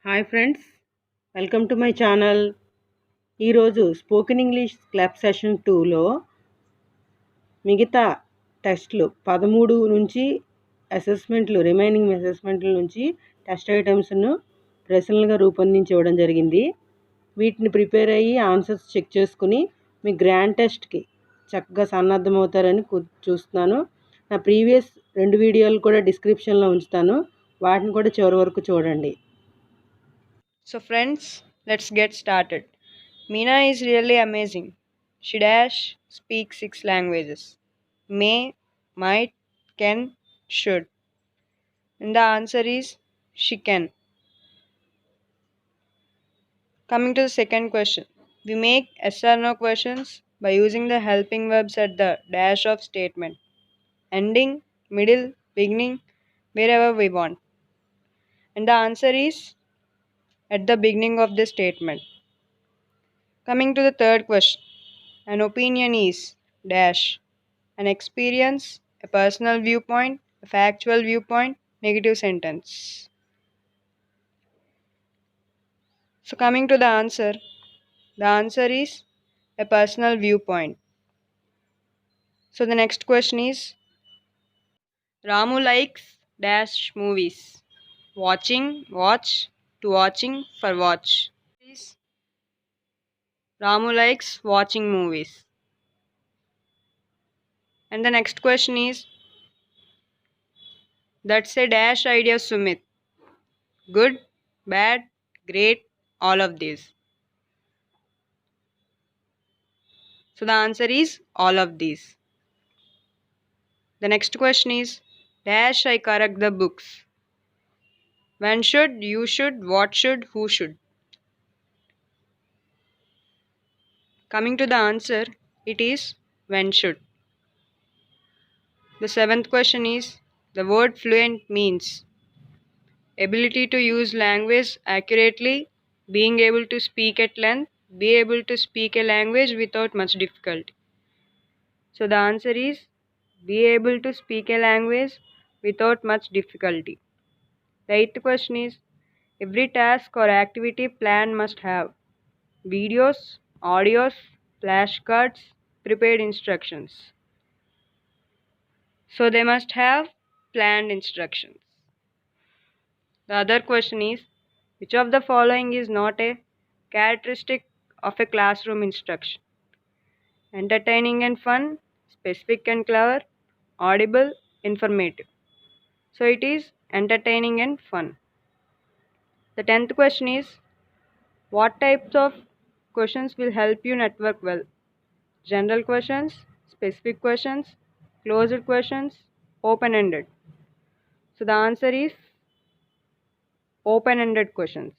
Hi friends, welcome to my channel. ఈరోజు spoken English club session 2లో మిగతా టెస్ట్లు 13 నుంచి రిమైనింగ్ అసెస్మెంట్ల నుంచి టెస్ట్ ఐటమ్స్ను ప్రశ్నలుగా రూపొందించి ఇవ్వడం జరిగింది. వీటిని ప్రిపేర్ అయ్యి ఆన్సర్స్ చెక్ చేసుకుని మీ గ్రాండ్ టెస్ట్కి చక్కగా సన్నద్ధమవుతారని చూస్తున్నాను. నా ప్రీవియస్ 2 వీడియోలు కూడా డిస్క్రిప్షన్లో ఉంచుతాను, వాటిని కూడా చివరి వరకు చూడండి. So friends, let's get started. Meena is really amazing. She speaks 6 languages. May, might, can, should. And the answer is she can. Coming to the second question. We make yes or no questions by using the helping verbs at the dash of statement. Ending, middle, beginning, wherever we want. And the answer is at the beginning of the statement. Coming to the third question. An opinion is dash. An experience, a personal viewpoint, a factual viewpoint, negative sentence. So coming to the answer is a personal viewpoint. So the next question is Ramu likes dash movies. Watching, watch, to watching, for watch. Ramu likes watching movies. And the next question is that's a dash idea, Sumit. Good, bad, great, all of these. So the answer is all of these. The next question is dash I correct the books. When should, you should, what should, who should. Coming to the answer, it is when should. The seventh question is the word fluent means ability to use language accurately, being able to speak at length, be able to speak a language without much difficulty. So the answer is be able to speak a language without much difficulty. The eighth question is every task or activity plan must have videos, audios, flashcards, prepared instructions. So they must have planned instructions. The other question is which of the following is not a characteristic of a classroom instruction? Entertaining and fun, specific and clever, audible, informative. So it is entertaining and fun. The 10th question is what types of questions will help you network well? General questions, specific questions, closed questions, open-ended. So the answer is open-ended questions.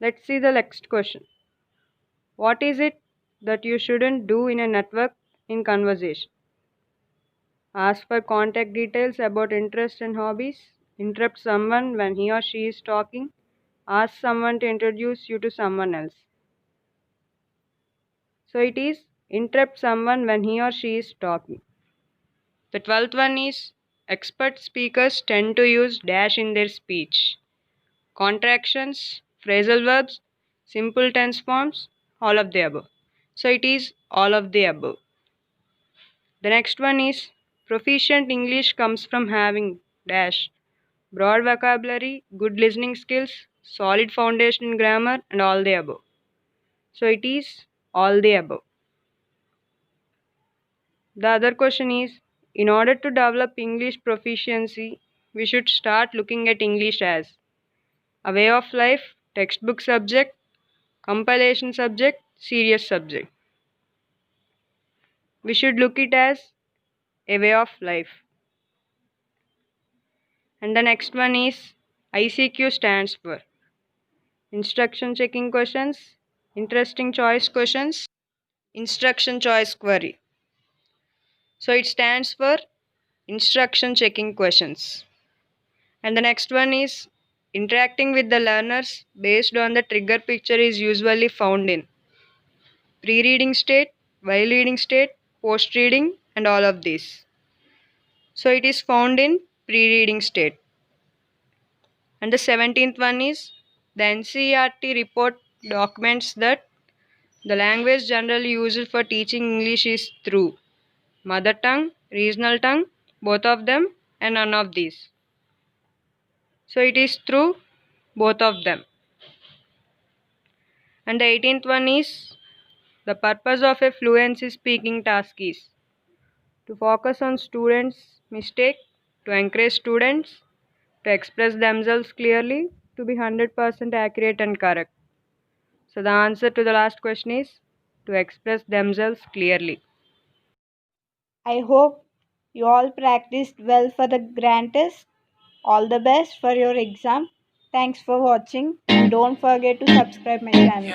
Let's see the next question. What is it that you shouldn't do in a network in conversation? Ask for contact details about interests and hobbies. Interrupt someone when he or she is talking. Ask someone to introduce you to someone else. So it is interrupt someone when he or she is talking. The 12th one is expert speakers tend to use dash in their speech. Contractions, phrasal verbs, simple tense forms, all of the above. So it is all of the above. The next one is proficient English comes from having dash broad vocabulary, good listening skills, solid foundation in grammar, and all the above. So it is all the above. The other question is in order to develop English proficiency, we should start looking at English as a way of life, textbook subject, compilation subject, serious subject. We should look it as a way of life. And the next one is ICQ stands for instruction checking questions, interesting choice questions, instruction choice query. So it stands for instruction checking questions. And the next one is interacting with the learners based on the trigger picture is usually found in pre-reading state, while reading state, post-reading, and all of these. So it is found in pre-reading state. And the 17th one is the NCERT report documents that the language generally used for teaching English is through mother tongue, regional tongue, both of them, and none of these. So it is through both of them. And the 18th one is the purpose of a fluency speaking task is to focus on students' mistake, to encourage students to express themselves clearly, to be 100% accurate and correct. So the answer to the last question is to express themselves clearly. I hope you all practiced well for the grand test. All the best for your exam. Thanks for watching and don't forget to subscribe my channel.